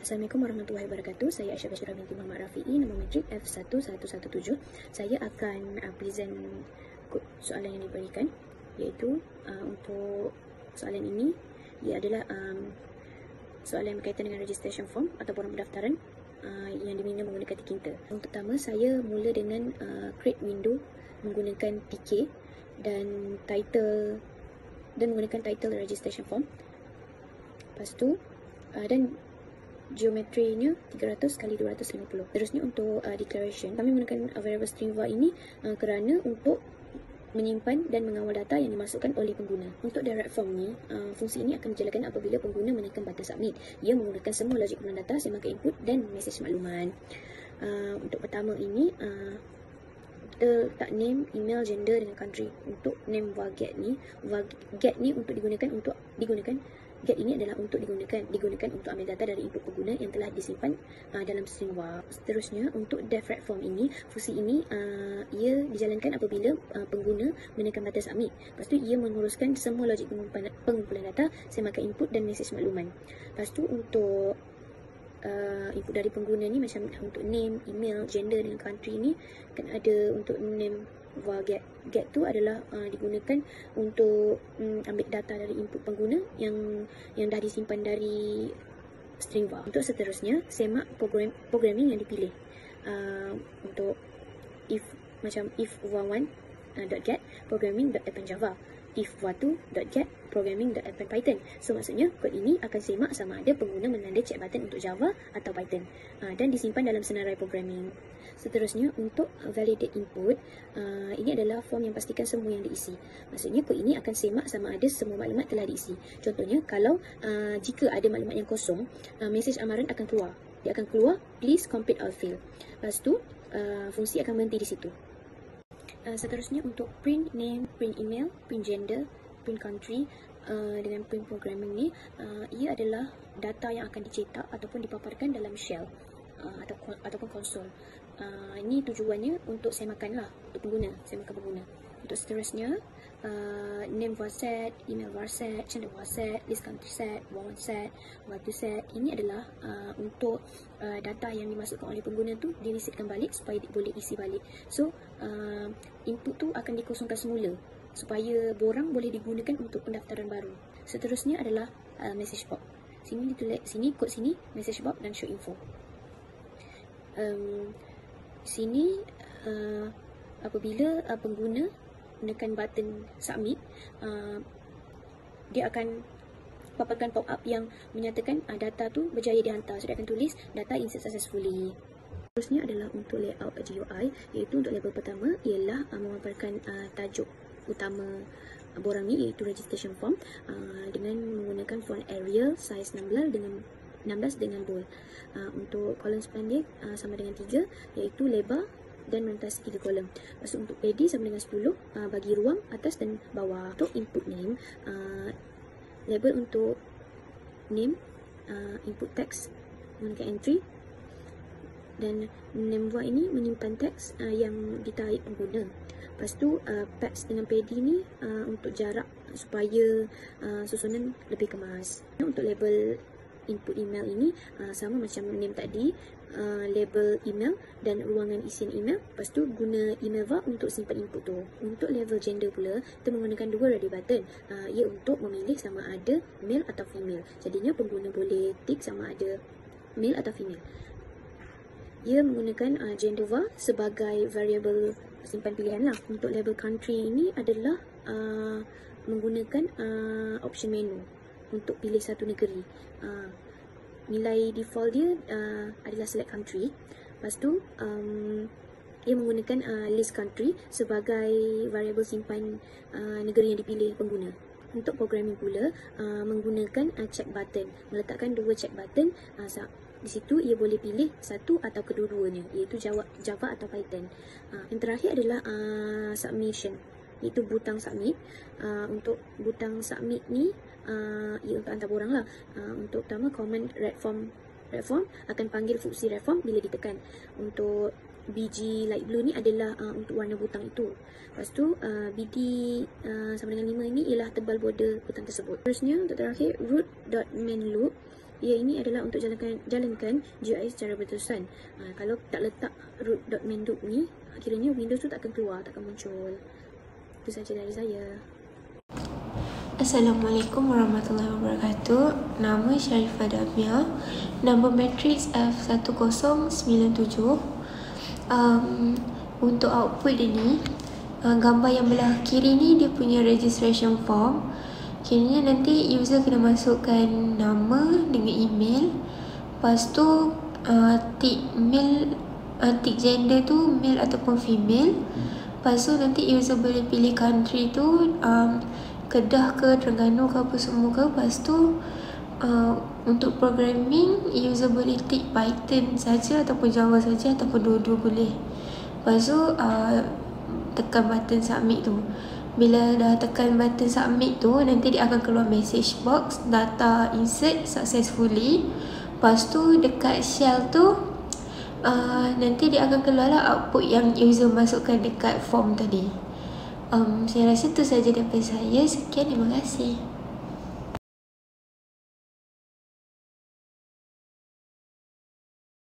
Assalamualaikum warahmatullahi wabarakatuh. Saya Aisyah Bashirah binti Muhammad Rafi'i, nombor matrik F1117. Saya akan present kod soalan yang diberikan, iaitu untuk soalan ini, ia adalah soalan berkaitan dengan registration form ataupun pendaftaran yang diminta menggunakan Tikinter. Untuk pertama, saya mula dengan create window menggunakan PK dan title menggunakan title registration form. Lepas tu dan geometrinya 300 kali 250. Terusnya untuk declaration, kami menggunakan variable string var ini kerana untuk menyimpan dan mengawal data yang dimasukkan oleh pengguna. Untuk direct form ni, fungsi ini akan dijalankan apabila pengguna menekan button submit. Ia menggunakan semua logik pengulangan data, semakan input dan mesej makluman. Untuk pertama ini, kita letak name, email, gender dengan country. Untuk name var get ni untuk digunakan get ini adalah untuk digunakan untuk ambil data dari input pengguna yang telah disimpan dalam string var. Seterusnya untuk def rect form ini, fungsi ini ia dijalankan apabila pengguna menekan button submit. Lepas tu ia menguruskan semua logik pengumpulan data semakan input dan mesej makluman. Lepas tu untuk input dari pengguna ni, macam untuk name, email, gender dan country ni kan ada. Untuk name var get tu adalah digunakan untuk ambil data dari input pengguna yang dah disimpan dari string var. Untuk seterusnya, semak programming yang dipilih. Untuk if var1 .get programming.append java, if var2 .get programming.append python. So maksudnya kod ini akan semak sama ada pengguna menanda check button untuk Java atau Python dan disimpan dalam senarai programming. Seterusnya untuk validate input, ini adalah form yang pastikan semua yang diisi. Maksudnya kod ini akan semak sama ada semua maklumat telah diisi. Contohnya, kalau jika ada maklumat yang kosong, mesej amaran akan keluar. Dia akan keluar please complete or fill. Lepas tu fungsi akan berhenti di situ. Seterusnya untuk print name, print email, print gender, print country dengan print programming ni, ia adalah data yang akan dicetak ataupun dipaparkan dalam shell ataupun konsol. Ini tujuannya untuk semakan pengguna. Untuk seterusnya, name var set, email var set, gender var set, list country set, var1 set, var2 set. Ini adalah untuk data yang dimasukkan oleh pengguna tu diresetkan balik supaya boleh isi balik. So input tu akan dikosongkan semula supaya borang boleh digunakan untuk pendaftaran baru. Seterusnya adalah message box. Sini ditulis, kod sini message box dan show info. Sini apabila pengguna menekan button submit, dia akan paparkan pop-up yang menyatakan data tu berjaya dihantar. So dia akan tulis data insert successfully. Seterusnya adalah untuk layout GUI, iaitu untuk level pertama ialah memaparkan tajuk utama borang ni, iaitu registration form, dengan menggunakan font Arial size 16 dengan bold. Untuk kolom sependek sama dengan 3, iaitu lebar dan melintasi 3 kolom. Lepas untuk PD sama dengan 10, bagi ruang atas dan bawah. Untuk input name, label untuk name, input text menggunakan entry, dan name var ini menyimpan teks yang ditarik pengguna. Lepas tu pads dengan PD ni untuk jarak supaya susunan lebih kemas. Untuk label input email ini sama macam name tadi, label email dan ruangan isian email. Lepas tu guna email var untuk simpan input tu. Untuk level gender pula, kita menggunakan 2 ready button. Ia untuk memilih sama ada male atau female. Jadinya pengguna boleh tick sama ada male atau female. Ia menggunakan gender var sebagai variable simpan pilihan lah. Untuk label country ini adalah menggunakan option menu untuk pilih satu negeri. Nilai default dia adalah select country. Lepas tu ia menggunakan list country sebagai variable simpan negeri yang dipilih pengguna. Untuk programming pula, menggunakan check button, meletakkan 2 check button. Di situ ia boleh pilih satu atau kedua-duanya, iaitu Java atau Python. Yang terakhir adalah submission, iaitu butang submit. Untuk butang submit ni ia untuk hantar borang lah. Untuk pertama, command red form akan panggil fungsi red form bila ditekan. Untuk biji light blue ni adalah untuk warna butang itu. Lepas tu BD sama dengan 5 ini ialah tebal border butang tersebut. Terusnya untuk terakhir, root.main loop, Ia ini adalah untuk jalankan GIS secara berterusan. Kalau tak letak root.main.loop ni, kiranya Windows tu tak akan keluar, tak akan muncul. Itu saja dari saya. Assalamualaikum warahmatullahi wabarakatuh. Nama Syarifah Damia. Nombor matriks F1097. Untuk output dia ni, gambar yang belah kiri ni dia punya registration form. Kiranya nanti user kena masukkan nama dengan email. Lepas tu tick gender tu male ataupun female. Lepas tu nanti user boleh pilih country tu Kedah ke, Terengganu ke, apa semua ke. Lepas tu untuk programming, user boleh tick Python saja ataupun Java saja ataupun dua-dua boleh. Lepas tu tekan button submit tu. Bila dah tekan button submit tu, nanti dia akan keluar message box, data insert successfully. Lepas tu dekat shell tu nanti dia akan keluarlah output yang user masukkan dekat form tadi. Saya rasa tu saja daripada saya. Sekian, terima kasih.